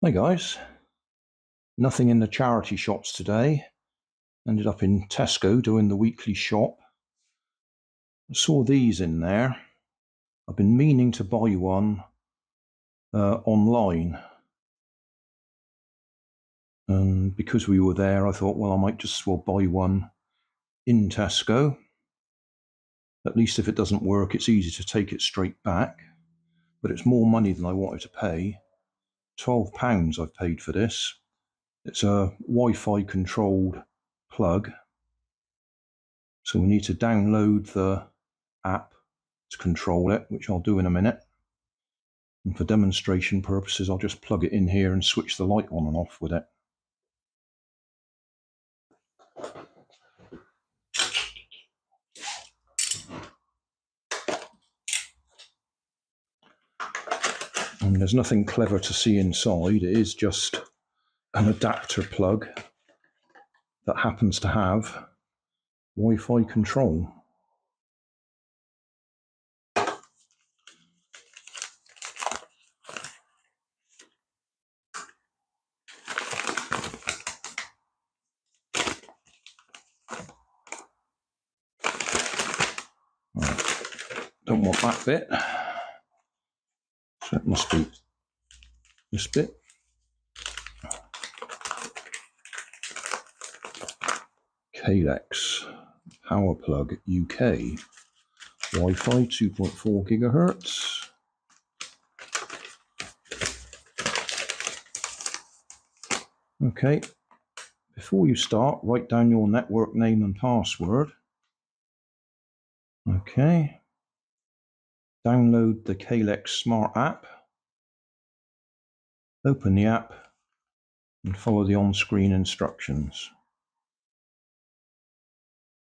Hi guys, nothing in the charity shops today. Ended up in Tesco doing the weekly shop. I saw these in there. I've been meaning to buy one online, and because we were there I thought, well, I might just as well buy one in Tesco. At least if it doesn't work it's easy to take it straight back, but it's more money than I wanted to pay. £12 I've paid for this. It's a Wi-Fi controlled plug, so we need to download the app to control it, which I'll do in a minute. And for demonstration purposes, I'll just plug it in here and switch the light on and off with it. And there's nothing clever to see inside. It is just an adapter plug that happens to have Wi-Fi control. Don't want that bit, so it must be this bit. CALEX power plug UK, Wi-Fi 2.4 gigahertz. Okay, before you start, write down your network name and password. Okay, download the CALEX Smart app. Open the app and follow the on-screen instructions.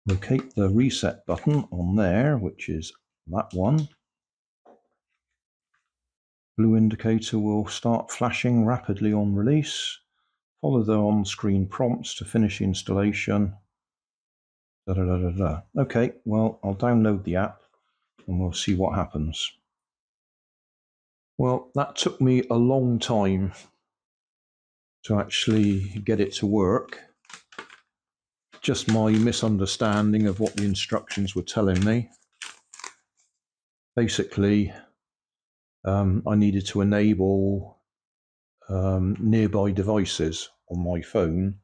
Locate the reset button on there, which is that one. Blue indicator will start flashing rapidly on release. Follow the on-screen prompts to finish installation. Okay, well, I'll download the app and we'll see what happens. Well, that took me a long time to actually get it to work. Just my misunderstanding of what the instructions were telling me. Basically, I needed to enable nearby devices on my phone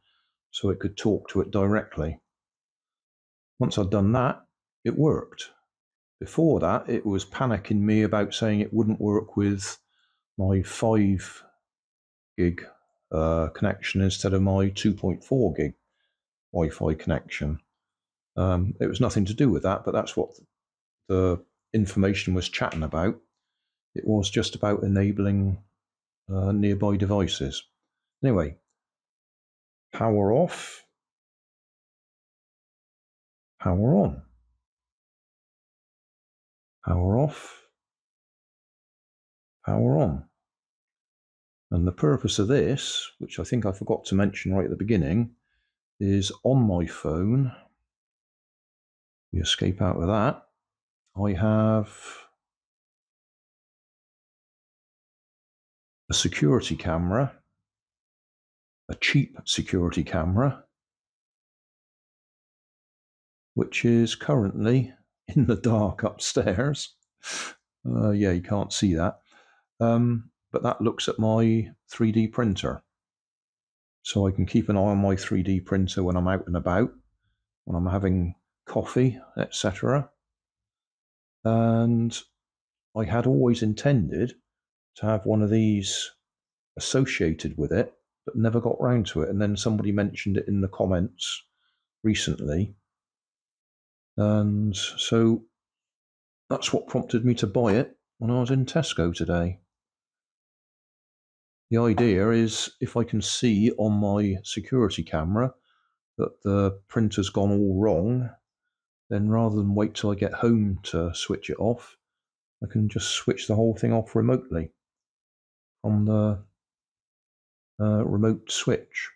so it could talk to it directly. Once I'd done that, it worked. Before that, it was panicking me about saying it wouldn't work with my 5 gig connection instead of my 2.4 gig Wi-Fi connection. It was nothing to do with that, but that's what the information was chatting about. It was just about enabling nearby devices. Anyway, power off, power on, power off, power on. And the purpose of this, which I think I forgot to mention right at the beginning, is on my phone. We escape out of that. I have a security camera, a cheap security camera, which is currently in the dark upstairs. Yeah, you can't see that. But that looks at my 3D printer. So I can keep an eye on my 3D printer when I'm out and about, when I'm having coffee, etc. And I had always intended to have one of these associated with it, but never got round to it. And then somebody mentioned it in the comments recently. And so that's what prompted me to buy it when I was in Tesco today. The idea is if I can see on my security camera that the printer's gone all wrong, then rather than wait till I get home to switch it off, I can just switch the whole thing off remotely from the remote switch.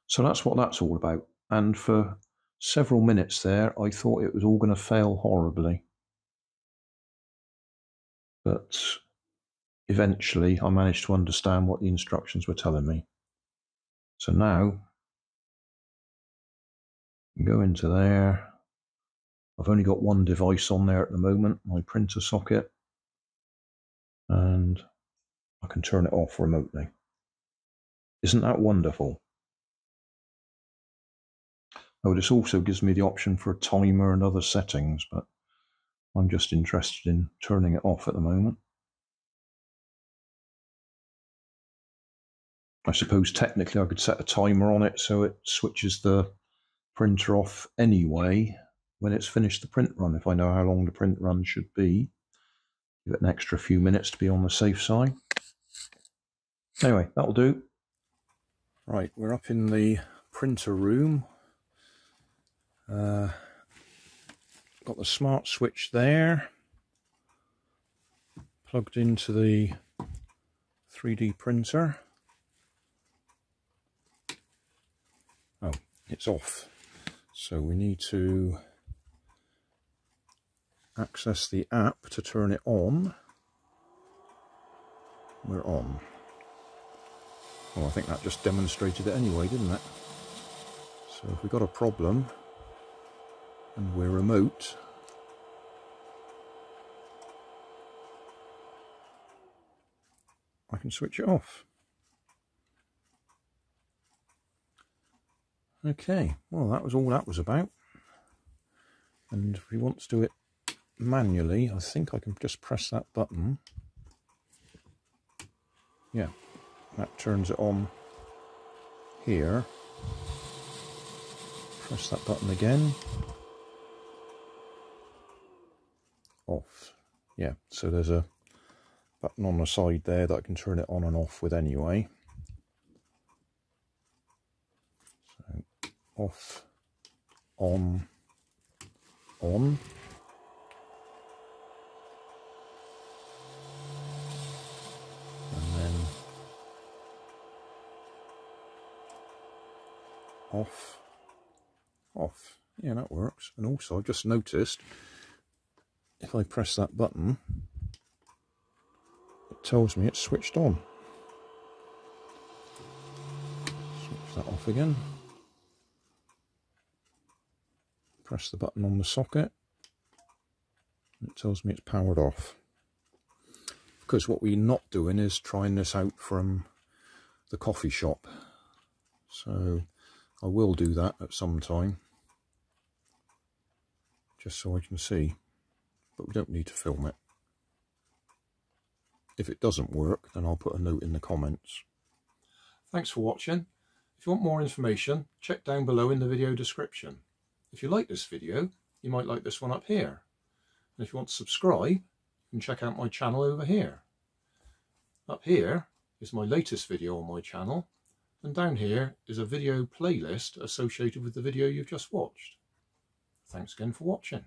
So that's what that's all about. And for several minutes there, I thought it was all going to fail horribly. But eventually I managed to understand what the instructions were telling me. So now go into there. I've only got one device on there at the moment, my printer socket, and I can turn it off remotely. Isn't that wonderful? Oh, this also gives me the option for a timer and other settings, but I'm just interested in turning it off at the moment. I suppose technically I could set a timer on it so it switches the printer off anyway when it's finished the print run, if I know how long the print run should be. Give it an extra few minutes to be on the safe side. Anyway, that'll do. Right, we're up in the printer room. Got the smart switch there, plugged into the 3D printer. Oh, it's off. So we need to access the app to turn it on. We're on. Well, I think that just demonstrated it anyway, didn't it? So if we've got a problem and we're remote, I can switch it off. Okay, well that was all that was about. And if we want to do it manually, I think I can just press that button. Yeah, that turns it on here. Press that button again. Off. Yeah, so there's a button on the side there that I can turn it on and off with anyway. So off, on, on. And then off, off. Yeah, that works. And also I've just noticed if I press that button, it tells me it's switched on. Switch that off again. Press the button on the socket. It tells me it's powered off. Because what we're not doing is trying this out from the coffee shop. So I will do that at some time, just so I can see. But we don't need to film it. If it doesn't work, then I'll put a note in the comments. Thanks for watching. If you want more information, check down below in the video description. If you like this video, you might like this one up here. And if you want to subscribe, you can check out my channel over here. Up here is my latest video on my channel, and down here is a video playlist associated with the video you've just watched. Thanks again for watching.